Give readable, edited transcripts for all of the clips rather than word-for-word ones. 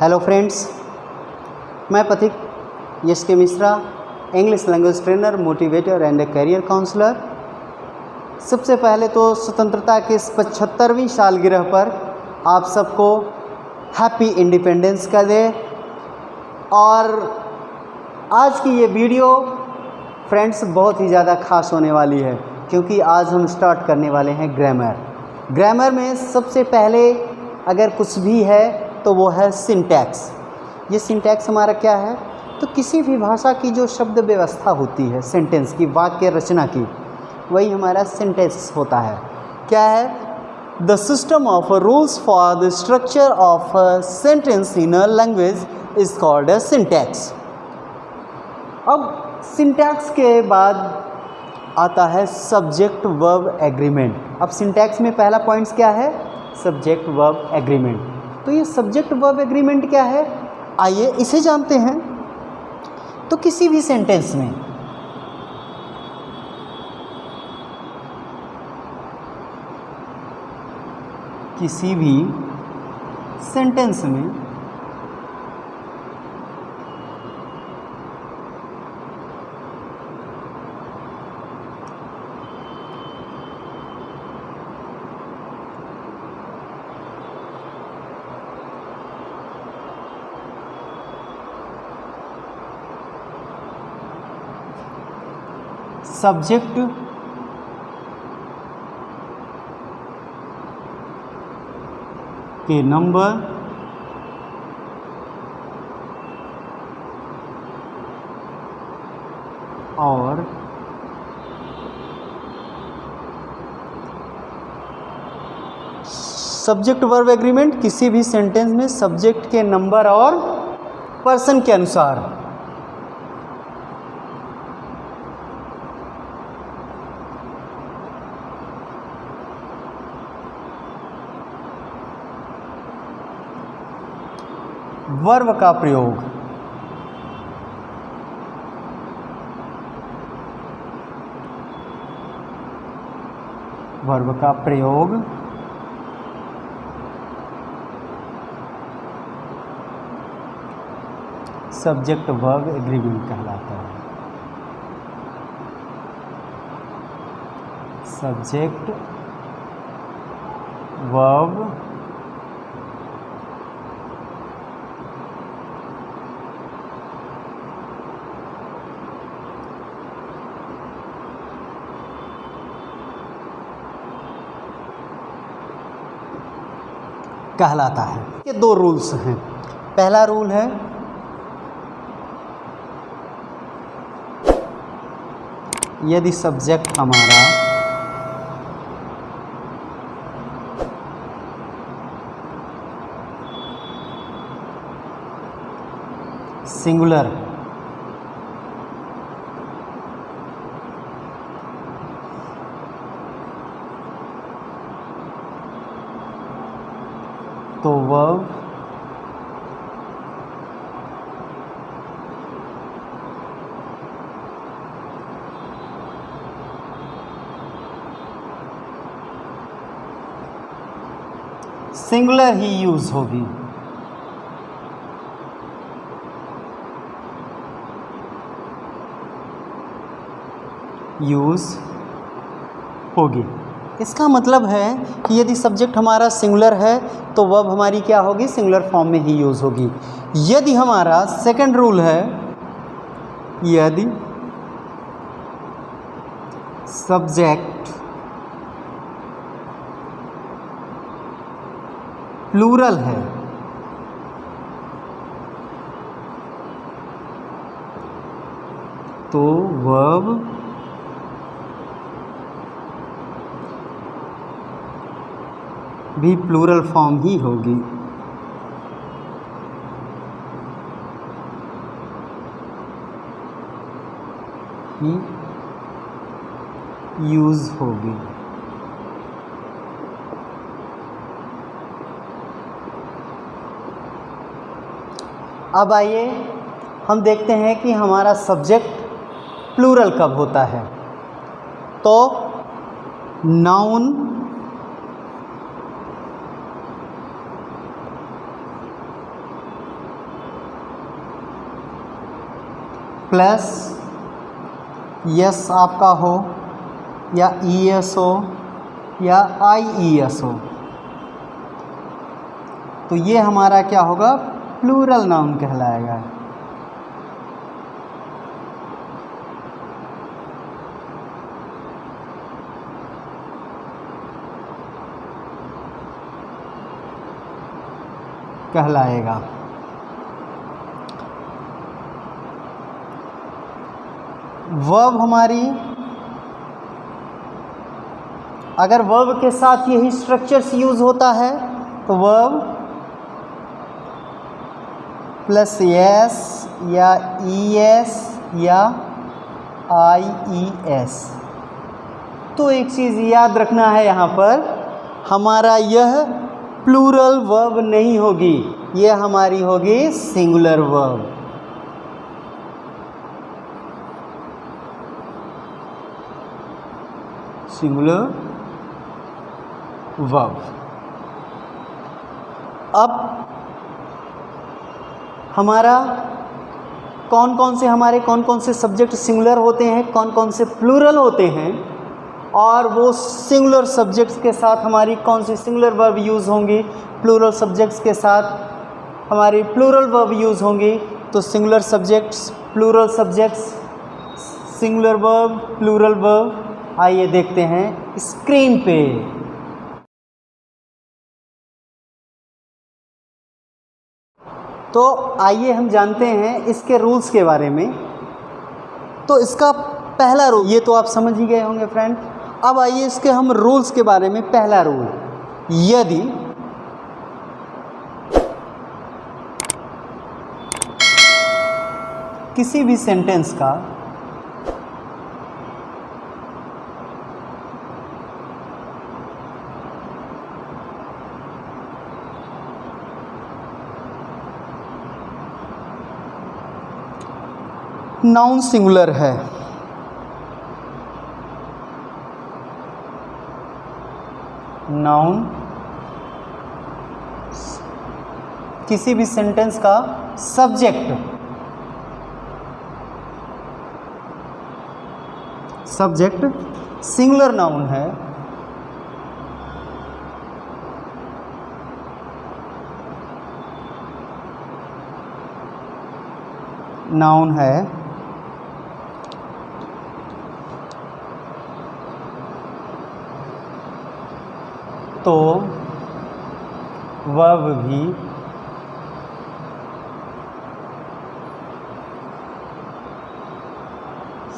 Hello friends, मैं Pathik Yash K Mishra, English language trainer, motivator and career counsellor. सबसे पहले तो स्वतंत्रता के इस 75वीं सालगिरह पर आप सबको हैप्पी इंडिपेंडेंस का डे। और आज की ये वीडियो फ्रेंड्स बहुत ही ज़्यादा खास होने वाली है, क्योंकि आज हम स्टार्ट करने वाले हैं ग्रामर। ग्रामर में सबसे पहले अगर कुछ भी है तो वो है सिंटैक्स। ये सिंटैक्स हमारा क्या है? तो किसी भी भाषा की जो शब्द व्यवस्था होती है, सेंटेंस की, वाक्य रचना की, वही हमारा सिंटैक्स होता है। क्या है? The system of rules for the structure of sentence in a language is called a syntax. अब सिंटैक्स के बाद आता है सब्जेक्ट वर्ब एग्रीमेंट। अब सिंटैक्स में पहला पॉइंट्स क्या है? Subject verb agreement. तो ये सब्जेक्ट वर्ब एग्रीमेंट क्या है, आइए इसे जानते हैं। तो किसी भी सेंटेंस में सब्जेक्ट के नंबर और सब्जेक्ट वर्ब एग्रीमेंट किसी भी सेंटेंस में सब्जेक्ट के नंबर और पर्सन के अनुसार वर्ब का प्रयोग सब्जेक्ट वर्ब एग्रीमेंट कहलाता है। सब्जेक्ट वर्ब कहलाता है। ये दो रूल्स हैं। पहला रूल है यदि सब्जेक्ट हमारा सिंगुलर तो वर्ब सिंगुलर ही यूज होगी। इसका मतलब है कि यदि सब्जेक्ट हमारा सिंगुलर है तो वर्ब हमारी क्या होगी? सिंगुलर फॉर्म में ही यूज होगी। यदि हमारा सेकंड रूल है, यदि सब्जेक्ट प्लूरल है तो वर्ब भी प्लूरल फॉर्म ही होगी। यूज होगी। अब आइए हम देखते हैं कि हमारा सब्जेक्ट प्लूरल कब होता है। तो नाउन प्लस यस आपका हो या ईएस हो या आईईएस हो, तो ये हमारा क्या होगा, प्लूरल नाउन कहलाएगा। कहलाएगा। वर्ब हमारी, अगर वर्ब के साथ यही स्ट्रक्चर्स यूज होता है तो वर्ब प्लस एस या ईएस या आईईएस। तो एक चीज़ याद रखना है, यहाँ पर हमारा यह प्लूरल वर्ब नहीं होगी, यह हमारी होगी सिंगुलर वर्ब। Singular verb. अब हमारा कौन कौन से सब्जेक्ट सिंगुलर होते हैं, कौन कौन से प्लूरल होते हैं, और वो सिंगुलर सब्जेक्ट्स के साथ हमारी कौन सी सिंगुलर वर्ब यूज़ होंगी, प्लूरल सब्जेक्ट्स के साथ हमारी प्लूरल वर्ब यूज़ होंगी। तो singular subjects, plural subjects, singular verb, plural verb, आइए देखते हैं स्क्रीन पे। तो आइए हम जानते हैं इसके रूल्स के बारे में। तो इसका पहला रूल, ये तो आप समझ ही गए होंगे फ्रेंड। अब आइए इसके हम रूल्स के बारे में। पहला रूल, यदि किसी भी सेंटेंस का नाउन सिंगुलर है, नाउन किसी भी सेंटेंस का सब्जेक्ट सिंगुलर नाउन है, तो वर्ब भी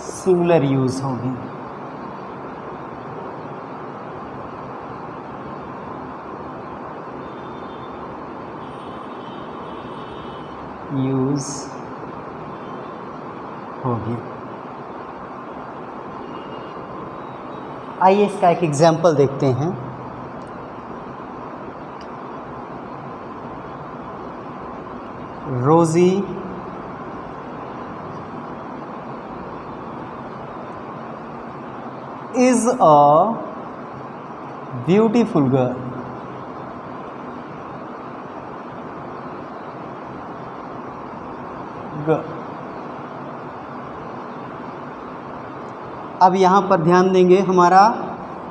सिंगुलर यूज होगी। आइए इसका एक एग्जाम्पल देखते हैं। रोजी is a beautiful girl. अब यहाँ पर ध्यान देंगे, हमारा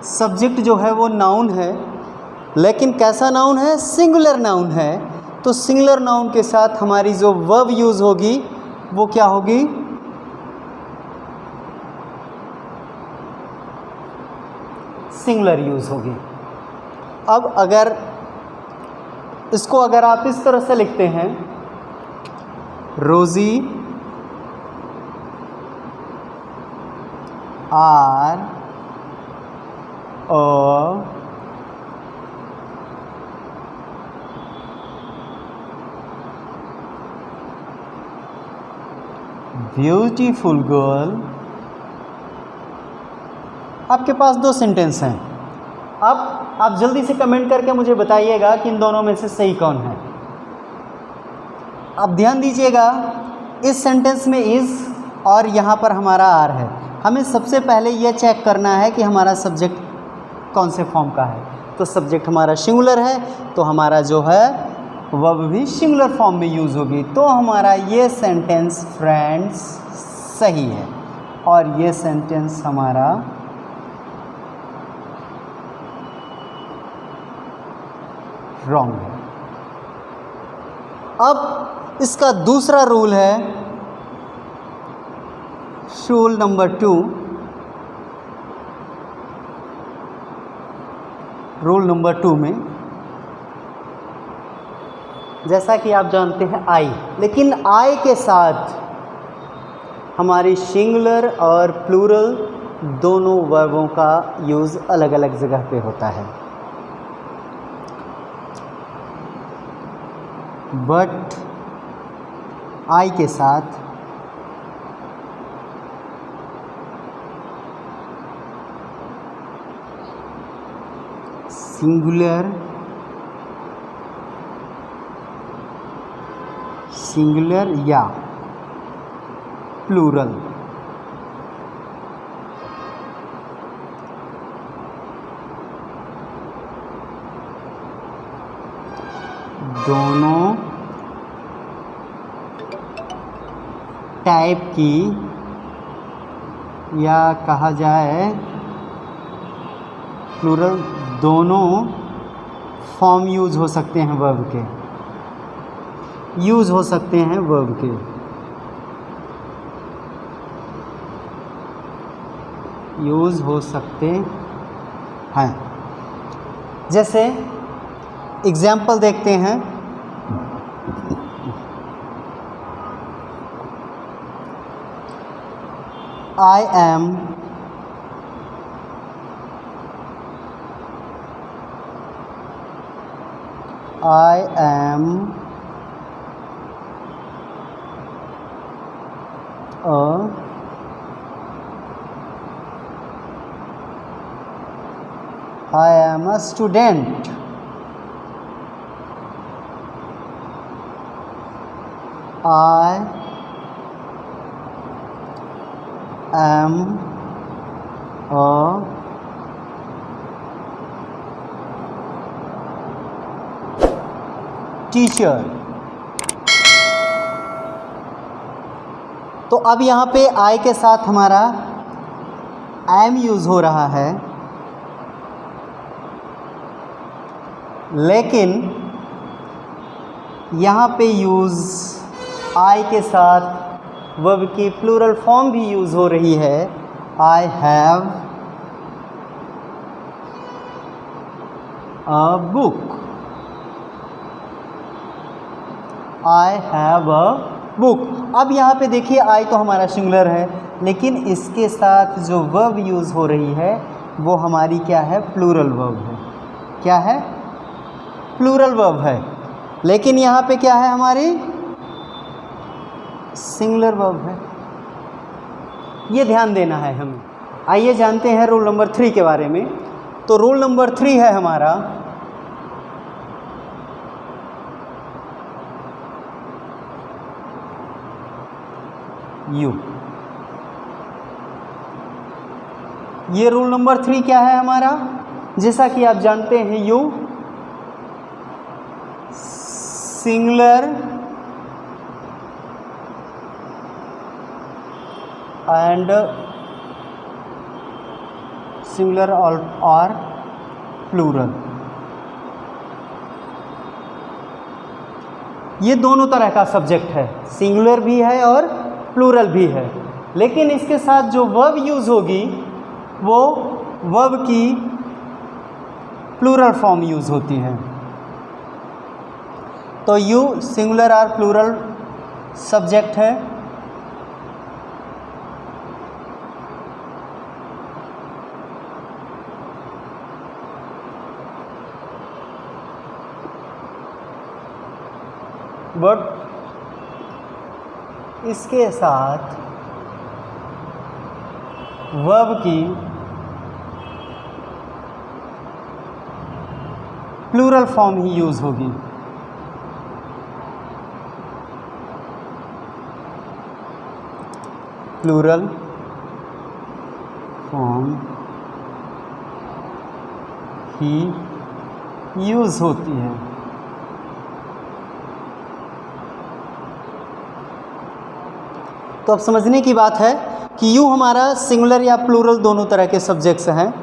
सब्जेक्ट जो है वो नाउन है, लेकिन कैसा नाउन है, सिंगुलर नाउन है। तो सिंगुलर नाउन के साथ हमारी जो वर्ब यूज़ होगी वो क्या होगी, सिंगुलर यूज़ होगी। अब अगर इसको अगर आप इस तरह से लिखते हैं, रोजी आर अ ब्यूटीफुल गर्ल। आपके पास दो सेंटेंस हैं। अब आप जल्दी से कमेंट करके मुझे बताइएगा कि इन दोनों में से सही कौन है। अब ध्यान दीजिएगा, इस सेंटेंस में इज़ और यहाँ पर हमारा आर है। हमें सबसे पहले यह चेक करना है कि हमारा सब्जेक्ट कौन से फॉर्म का है। तो सब्जेक्ट हमारा सिंगुलर है, तो हमारा जो है वर्ब भी सिंगुलर फॉर्म में यूज़ होगी। तो हमारा ये सेंटेंस फ्रेंड्स सही है और ये सेंटेंस हमारा रॉन्ग है। अब इसका दूसरा रूल है, रूल नंबर 2। रूल नंबर 2 में जैसा कि आप जानते हैं आई, लेकिन आई के साथ हमारी सिंगुलर और प्लूरल दोनों वर्बों का यूज़ अलग अलग जगह पे होता है। बट आई के साथ सिंगुलर या प्लूरल दोनों टाइप की, या कहा जाए प्लूरल दोनों फॉर्म यूज़ हो सकते हैं वर्ब के, यूज़ हो सकते हैं वर्ब के। यूज़ हो सकते हैं। जैसे एग्जाम्पल देखते हैं। I am a student. I am a teacher. तो अब यहाँ पे I के साथ हमारा am यूज़ हो रहा है, लेकिन यहाँ पे यूज़ I के साथ वर्ब की प्लूरल फॉर्म भी यूज़ हो रही है। I have a book. I have a book. अब यहाँ पे देखिए I तो हमारा सिंगुलर है, लेकिन इसके साथ जो वर्ब यूज़ हो रही है वो हमारी क्या है? प्लूरल वर्ब है। क्या है? प्लूरल वर्ब है। लेकिन यहाँ पे क्या है? हमारी सिंगुलर वर्ब है। ये ध्यान देना है हमें। आइए जानते हैं रूल नंबर 3 के बारे में। तो रूल नंबर 3 है हमारा यू। ये रूल नंबर 3 क्या है हमारा? जैसा कि आप जानते हैं यू सिंगुलर एंड सिंगुलर और प्लूरल, ये दोनों तरह का सब्जेक्ट है, सिंगुलर भी है और प्लूरल भी है। लेकिन इसके साथ जो वर्ब यूज़ होगी वो वर्ब की प्लूरल फॉर्म यूज़ होती है। तो यू सिंगुलर और प्लूरल सब्जेक्ट है। बट इसके साथ वर्ब की प्लूरल फॉर्म ही यूज़ होगी। प्लूरल फॉर्म ही यूज़ होती है। तो अब समझने की बात है कि यू हमारा सिंगुलर या प्लूरल दोनों तरह के सब्जेक्ट्स हैं,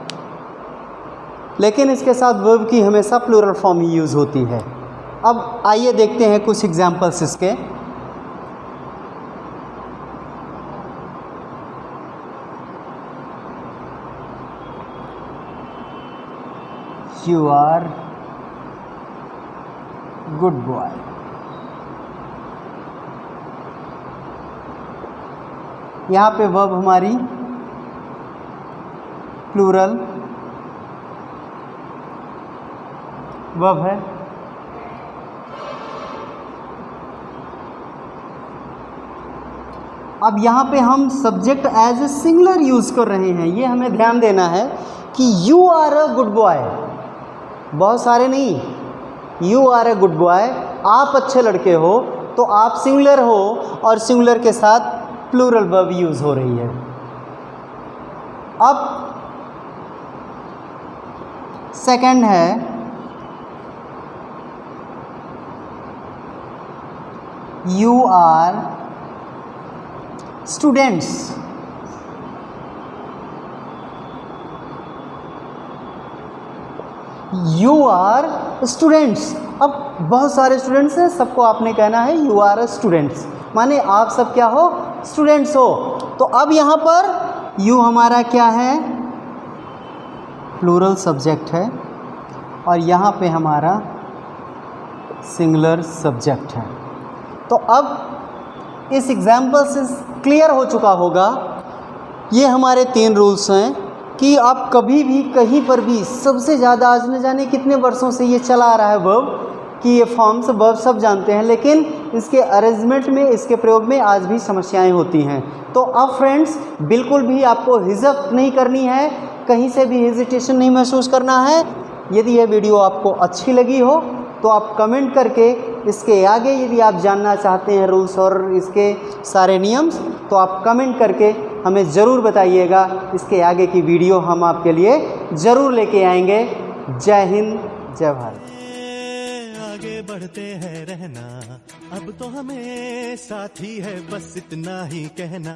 लेकिन इसके साथ वर्ब की हमेशा प्लूरल फॉर्म ही यूज़ होती है। अब आइए देखते हैं कुछ एग्जाम्पल्स इसके। You are good boy. यहाँ पे वर्ब हमारी प्लूरल वर्ब है। अब यहाँ पे हम subject as a singular use कर रहे हैं, ये हमें ध्यान देना है कि you are a good boy, बहुत सारे नहीं, you are a good boy, आप अच्छे लड़के हो, तो आप सिंगुलर हो और सिंगुलर के साथ प्लूरल वर्ब यूज़ हो रही है। अब सेकंड है you are students. You are students. अब बहुत सारे स्टूडेंट्स हैं, सबको आपने कहना है यू आर स्टूडेंट्स, माने आप सब क्या हो, स्टूडेंट्स हो। तो अब यहाँ पर यू हमारा क्या है, प्लूरल सब्जेक्ट है, और यहाँ पे हमारा सिंगुलर सब्जेक्ट है। तो अब इस एग्जाम्पल से क्लियर हो चुका होगा, ये हमारे 3 रूल्स हैं कि आप कभी भी कहीं पर भी, सबसे ज़्यादा आज न जाने कितने वर्षों से ये चला आ रहा है वर्ब कि ये फॉर्म्स वर्ब सब जानते हैं, लेकिन इसके अरेंजमेंट में, इसके प्रयोग में आज भी समस्याएं होती हैं। तो अब फ्रेंड्स बिल्कुल भी आपको हिचक नहीं करनी है, कहीं से भी हेजिटेशन नहीं महसूस करना है। यदि यह वीडियो आपको अच्छी लगी हो तो आप कमेंट करके इसके आगे यदि आप जानना चाहते हैं रूल्स और इसके सारे नियम्स, तो आप कमेंट करके हमें ज़रूर बताइएगा। इसके आगे की वीडियो हम आपके लिए ज़रूर लेके आएंगे। जय हिंद, जय भारत। आगे बढ़ते हैं रहना, अब तो हमें साथी है, बस इतना ही कहना।